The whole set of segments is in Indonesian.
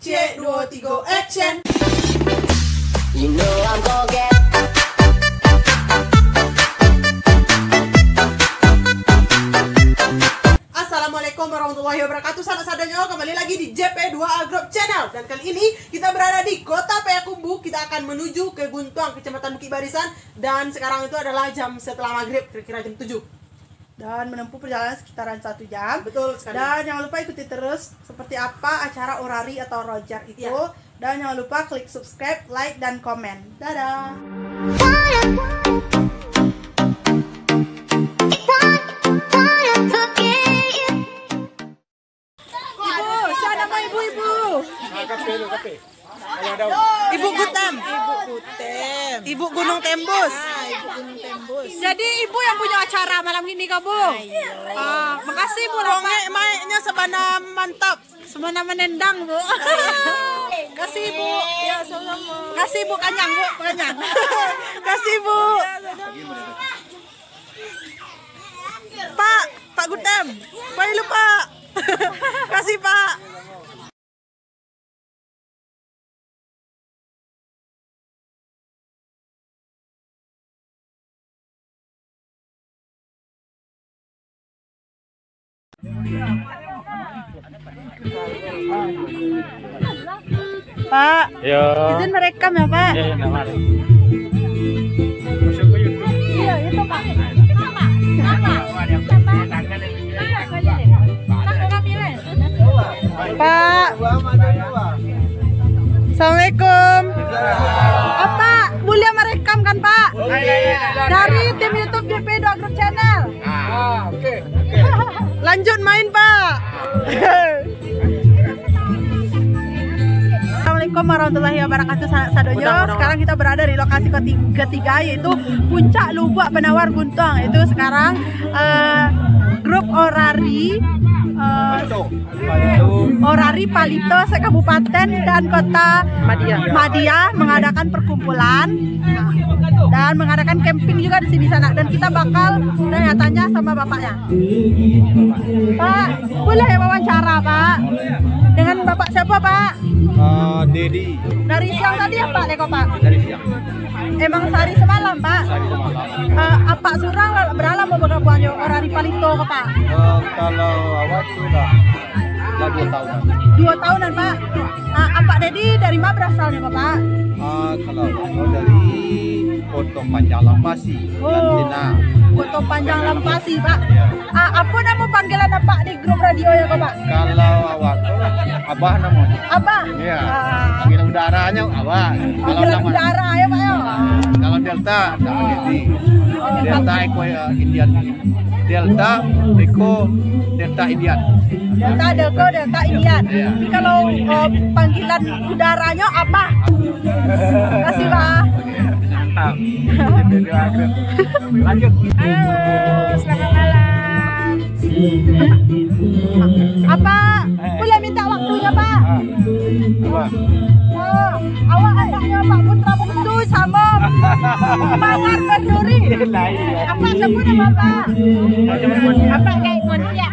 C23 action. You know I'm gonna get. Assalamualaikum warahmatullahi wabarakatuh. Sanak-sadanyo, kembali lagi di JP2A Group Channel. Dan kali ini kita berada di Kota Payakumbuh. Kita akan menuju ke Guntuang, Kecamatan Bukit Barisan. Dan sekarang itu adalah jam setelah maghrib, kira-kira jam 7. Dan menempuh perjalanan sekitaran 1 jam. Betul sekali. Dan jangan lupa ikuti terus seperti apa acara orari atau rojar itu. Ya. Dan jangan lupa klik subscribe, like, dan komen. Dadah. Ibu, siapa nama ibu-ibu? Ibu Gutam. Ibu Gunung Tembus. Jadi ibu yang punya acara malam ini kak Bu. Makasih Bu. Ronge mainnya sebana mantap. Semana menendang Bu. Kasih Bu. Ya sama. Kasih Bu kanyang Bu, kanyang. Kasih Bu. Pak Gutam. Pak lupa. Kasih Pak. Pak, Yo. izin merekam ya Pak? Ya, enggak mari. Iya, itu Pak. Pak. Assalamualaikum. Apa? Boleh merekam kan Pak? Dari tim YouTube JP2A Group Channel. Oke. Lanjut main Pak. Assalamualaikum warahmatullahi wabarakatuh. Sadonyo. Sekarang kita berada di lokasi ketiga, yaitu Puncak Lubuk Penawar Guntuang. Itu sekarang grup orari Palito sekabupaten dan kota Madia mengadakan perkumpulan dan mengadakan camping juga di sini sana. Dan kita bakal tanya-tanya sama bapaknya. Pak, boleh ya wawancara Pak? Dengan bapak siapa Pak? Dedi. Dari siang tadi ya Pak Leko Pak? Dari siang. Emang sehari semalam Pak? Dari semalam. Apa surang berapa mau bergabung orari Palito ke Pak? Kalau awal sudah 2 tahun. 2 tahunan Pak. Pak Dedi dari mana berasalnya Bapak? Kalau dari Kota Panjang Lampasi, Lantina. Kota Panjang Lampasi Pak. Apa nama panggilan Pak di grup radio ya Pak? Kalau awal Abah namanya. Abah? Iya. Panggilan udaranya Abah. Kalau Panggilan nama udara ya Pak ya? kalau Delta nama Dedi. Delta Eko Indian. Delta Eko Delta Indian. Delta Delco Delta Indian. Iya. Tapi kalau panggilan udaranya apa? Kasih Pak. Mantap. Lanjut. Selamat malam. Apa? Boleh minta waktunya Pak? Awak anaknya Pak Putra Bungsu sama Mawar Berduri. Apa sebut nama Bapak? Bapak Gaek Montiak.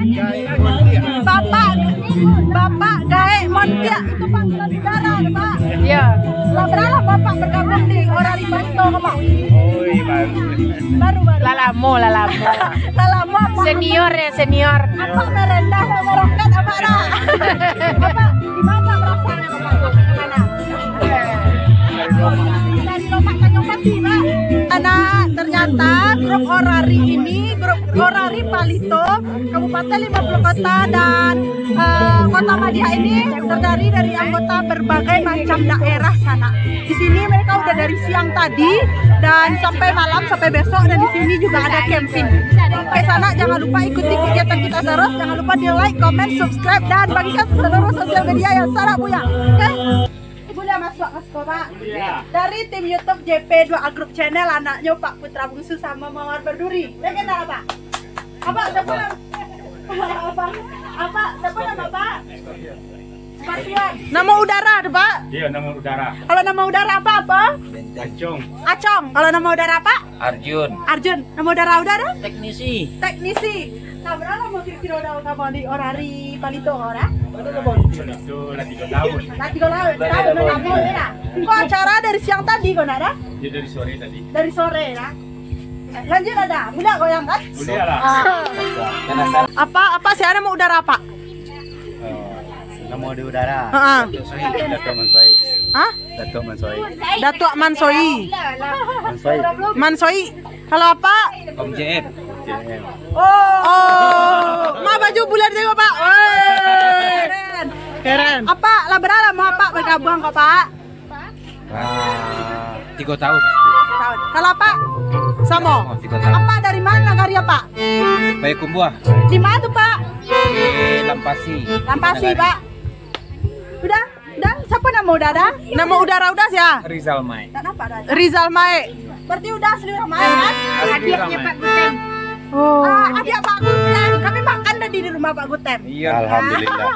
Bapak Gaek Montiak itu panggilan saudara Pak. Iya. Berapa Bapak bergabung di orari Palito Pak? Baru. Lalamo. Lama Pak. Senior ya senior. Apa merendah sama roket apa dah? Apa di mana berasalnya Bapak? Mana? Dari Lomak Tanjung Pati Pak. Ternyata grup orari ini, grup orari Palito Kabupaten 50 kota dan kota Madia ini terdiri dari anggota berbagai macam daerah sana. Di sini mereka udah dari siang tadi dan sampai malam sampai besok, dan di sini juga ada camping. Oke sana, jangan lupa ikuti kegiatan kita terus. Jangan lupa di like, comment, subscribe, dan bagikan seluruh sosial media yang sana punya. Oke? Boleh masuk ke Pak? Dari tim YouTube JP2A Group Channel, anaknya Pak Putra Bungsu sama Mawar Berduri. Kenal Pak? Apa? Siapa nama? Apa? Siapa nama Pak? Nama udara ada Pak? Iya, nama udara. Kalau nama udara apa? Acung. Acong. Kalau nama udara apa? Arjun. Arjun. Nama udara? Teknisi. Nah, berapa mau kira-kira udah kamu di orari palito ora? Itu lagi 2 tahun. Nanti kalau kamu ya. Kok acara dari siang tadi kok ada? Dia dari sore tadi. Dari sore ya. Lanjut ada. Udah goyang kan? Udah lah. Apa sih ada mau udara apa? Nama di udara. Heeh. Datuk Mansoi. Hah? Datuk Mansoi. Datuk Mansoi. Mansoi. Kalau apa? Om JM. Oh, ma baju bulan juga Pak. Keren. Keren. Apa lah berapa mau apa bergabung kok Pak? 3 tahun. Kalau apa? Samo. 3 tahun. Apa dari mana karya Pak? Baik Kumbuah. Di mana tuh Pak? Di Lampasi. Lampasi Pak. Udah. Siapa nama udara? Nama udara udah sih ya? Rizal Mai. Rizal Mae. Berarti udah seluruh Mae kan? Adiknya Pak Gutem. Oh. Adik Pak Gutem. Kami makan tadi di rumah Pak Gutem. Iya, alhamdulillah.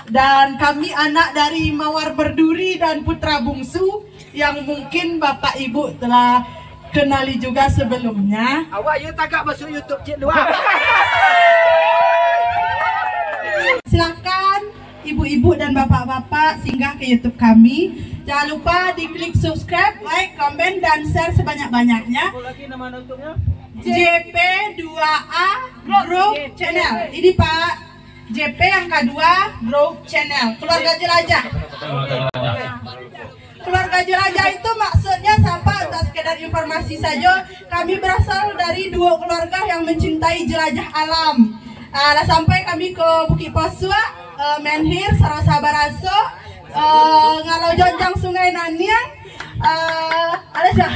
Dan kami anak dari Mawar Berduri dan putra bungsu yang mungkin Bapak Ibu telah kenali juga sebelumnya. Awak ya tagak masuk YouTube Cik Dua. Silakan ibu-ibu dan bapak-bapak singgah ke YouTube kami. Jangan lupa diklik subscribe, like, komen, dan share sebanyak-banyaknya. Lagi nama nontonnya? JP2A Group Channel. Ini Pak, JP yang kedua Group Channel. Keluarga Jelajah. Keluarga Jelajah itu maksudnya sampai atau sekedar informasi saja. Kami berasal dari dua keluarga yang mencintai jelajah alam. Nah, sampai kami ke Bukit Posua, Menhir, Sarasa Baraso, Ngalau Jonjang Sungai Naniang, ada sih?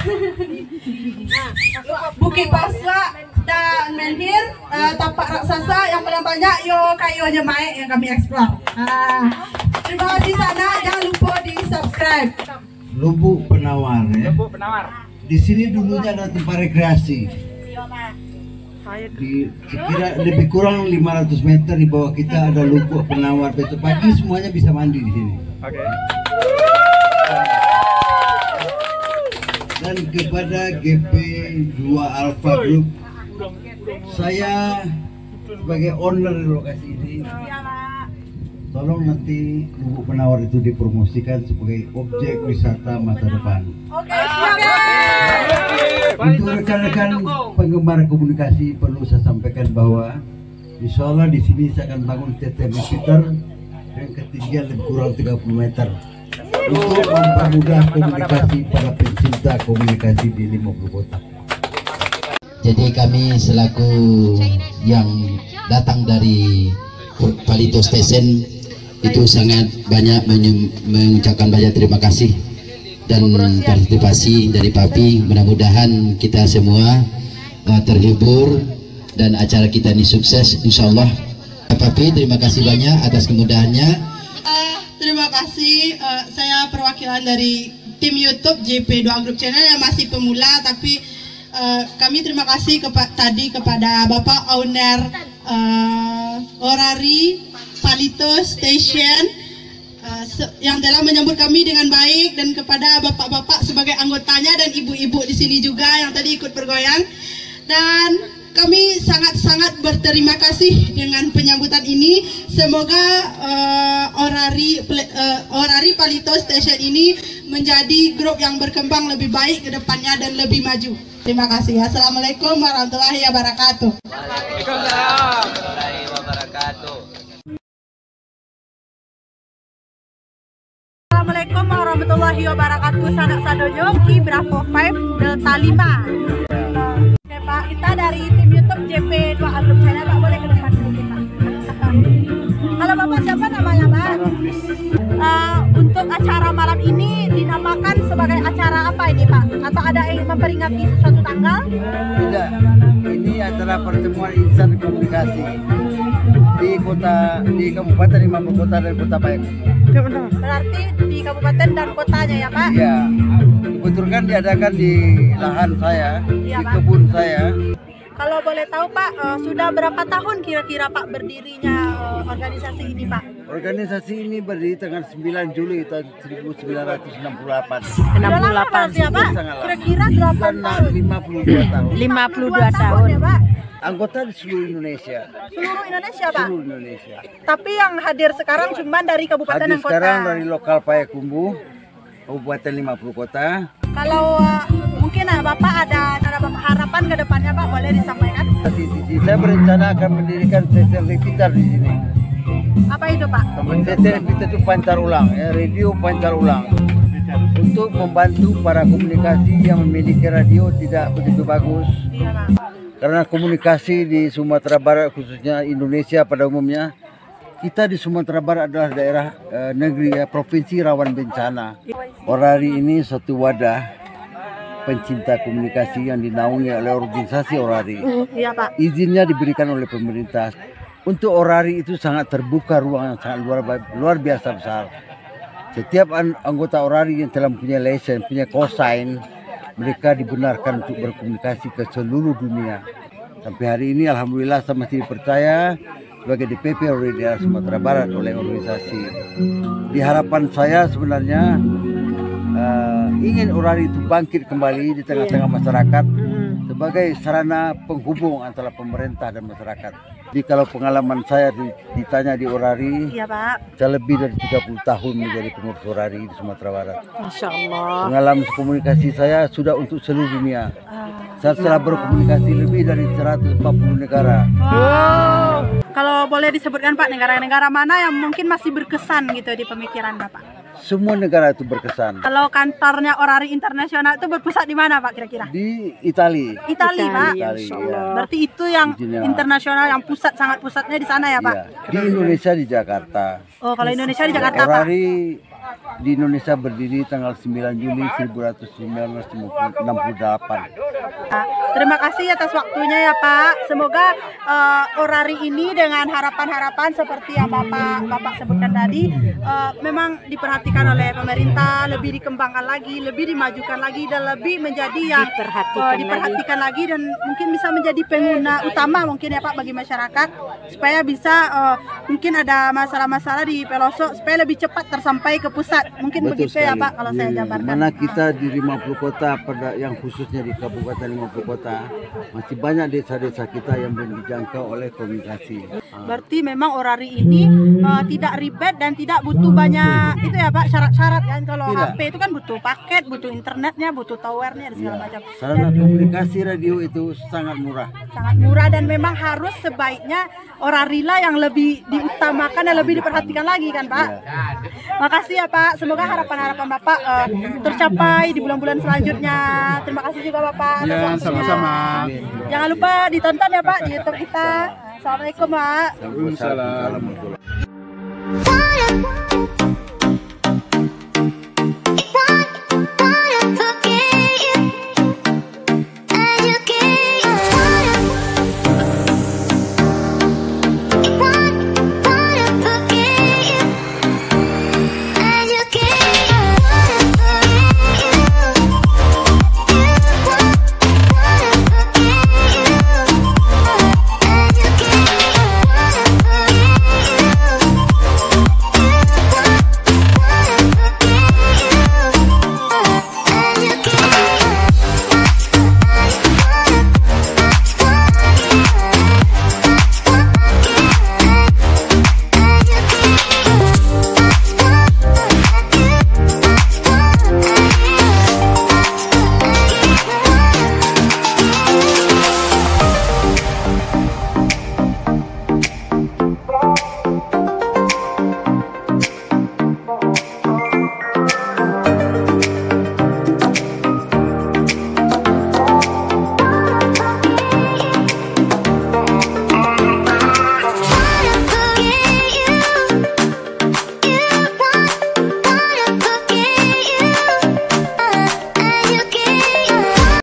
Bukit Posua dan Menhir, Tapak Raksasa yang paling banyak kayu Jemae yang kami eksplor. Terima kasih sana, jangan lupa di subscribe. Lubuk Penawar ya. Lubuk Penawar. Di sini dulunya ada tempat rekreasi. Di sekira lebih kurang 500 meter di bawah kita ada Lubuk Penawar. Besok pagi semuanya bisa mandi di sini. Oke. Dan kepada GP2 Alpha Group, saya sebagai owner di lokasi ini, tolong nanti Lubuk Penawar itu dipromosikan sebagai objek wisata masa depan. Untuk rekan-rekan penggemar komunikasi perlu saya sampaikan bahwa insya Allah di sini saya akan bangun TTM Twitter dengan ketinggian lebih kurang 30 meter untuk mempermudah komunikasi para pencinta komunikasi di 50 kota. Jadi kami selaku yang datang dari Palito Station itu sangat banyak mengucapkan banyak terima kasih dan partisipasi dari Papi. Mudah-mudahan kita semua terhibur dan acara kita ini sukses insyaallah. Papi, terima kasih banyak atas kemudahannya. Terima kasih, saya perwakilan dari tim YouTube JP2 Group Channel yang masih pemula, tapi kami terima kasih tadi kepada Bapak Owner Orari Palito Station yang telah menyambut kami dengan baik, dan kepada bapak-bapak sebagai anggotanya dan ibu-ibu di sini juga yang tadi ikut bergoyang. Dan kami sangat-sangat berterima kasih dengan penyambutan ini. Semoga Orari Palito Station ini menjadi grup yang berkembang lebih baik ke depannya dan lebih maju. Terima kasih. Assalamualaikum warahmatullahi wabarakatuh. Waalaikumsalam warahmatullahi wabarakatuh. Assalamualaikum warahmatullahi wabarakatuh. Sanak Sadojo Ki Bravo 5 Delta 5. Oke Pak, kita dari tim YouTube JP2 Group Channel. Pak, boleh ke depan dulu kita. Halo Bapak, siapa namanya Pak? Untuk acara malam ini dinamakan sebagai acara apa ini Pak? Atau ada yang memperingati suatu tanggal? Tidak, ini acara pertemuan insan komunikasi di Kabupaten 50 Kota dan Kota Payakumbuh. Berarti di kabupaten dan kotanya ya Pak? Iya, kebetulan diadakan di lahan saya, Iya, di Pak. kebun saya. Kalau boleh tahu Pak, sudah berapa tahun kira-kira Pak berdirinya organisasi ini Pak? Organisasi ini berdiri tanggal 9 Juli tahun 1968. 68 ya Pak? Kira-kira 8 tahun. 52 tahun. 52 tahun ya Pak? Anggota di seluruh Indonesia. Seluruh Indonesia Pak? Seluruh Indonesia. Tapi yang hadir sekarang cuma dari kabupaten Hadir dan kota. sekarang dari lokal Payakumbuh, Kabupaten 50 Kota. Kalau mungkin Bapak ada Bapak harapan ke depannya Pak, boleh disampaikan? Saya berencana akan mendirikan stasiun repeater di sini. Apa itu Pak? Stasiun repeater itu pancar ulang, ya, radio pancar ulang. Untuk membantu para komunikasi yang memiliki radio tidak begitu bagus. Iya Pak. Karena komunikasi di Sumatera Barat, khususnya Indonesia pada umumnya, kita di Sumatera Barat adalah daerah negeri, ya, provinsi rawan bencana. Orari ini suatu wadah pencinta komunikasi yang dinaungi oleh organisasi Orari. Iya Pak. Izinnya diberikan oleh pemerintah. Untuk Orari itu sangat terbuka ruang yang sangat luar biasa besar. Setiap anggota Orari yang telah mempunyai lisensi, punya cosign, mereka dibenarkan untuk berkomunikasi ke seluruh dunia. Sampai hari ini alhamdulillah saya masih dipercaya sebagai DPP oleh daerah Sumatera Barat oleh organisasi. Di harapan saya sebenarnya ingin Orari itu bangkit kembali di tengah-tengah masyarakat sebagai sarana penghubung antara pemerintah dan masyarakat. Jadi kalau pengalaman saya ditanya di Orari, Iya Pak. saya lebih dari 30 tahun menjadi pengurus Orari di Sumatera Barat. Masya Allah. Pengalaman komunikasi saya sudah untuk seluruh dunia. Saya telah berkomunikasi lebih dari 140 negara. Wow. Kalau boleh disebutkan Pak, negara-negara mana yang mungkin masih berkesan gitu di pemikiran Bapak? Semua negara itu berkesan. Kalau kantornya Orari Internasional itu berpusat di mana Pak kira-kira? Di Italia. Itali Pak. Itali, ya. Berarti itu yang Original. internasional yang sangat pusatnya di sana ya Pak? Iya. Di Indonesia di Jakarta. Oh, kalau Indonesia di Jakarta Pak. Orari di Indonesia berdiri tanggal 9 Juli 1968. Terima kasih atas waktunya ya Pak. Semoga Orari ini dengan harapan-harapan seperti yang Bapak sebutkan tadi memang diperhatikan oleh pemerintah, lebih dikembangkan lagi, lebih dimajukan lagi, dan lebih menjadi yang diperhatikan lagi, dan mungkin bisa menjadi pengguna utama mungkin ya Pak bagi masyarakat, supaya bisa mungkin ada masalah-masalah di pelosok supaya lebih cepat tersampai ke pusat. Mungkin Betul begitu ya sekali. Pak kalau saya jabarkan. Mana kita di 50 kota, pada yang khususnya di Kabupaten 50 kota, masih banyak desa-desa kita yang belum dijangkau oleh komunikasi. Berarti memang Orari ini tidak ribet dan tidak butuh banyak itu ya Pak, syarat-syarat kan. Kalau Tidak. HP itu kan butuh paket, butuh internetnya, butuh towernya dan segala macam. Sarana komunikasi radio itu sangat murah. Sangat murah, dan memang harus sebaiknya Orari lah yang lebih diutamakan dan lebih diperhatikan lagi kan Pak. Makasih ya Pak, semoga harapan-harapan Bapak tercapai di bulan-bulan selanjutnya. Terima kasih juga Bapak atas Ya, waktunya. sama-sama. Jangan lupa ditonton ya Pak di YouTube kita. Assalamualaikum Pak. Waalaikumsalam. Fire.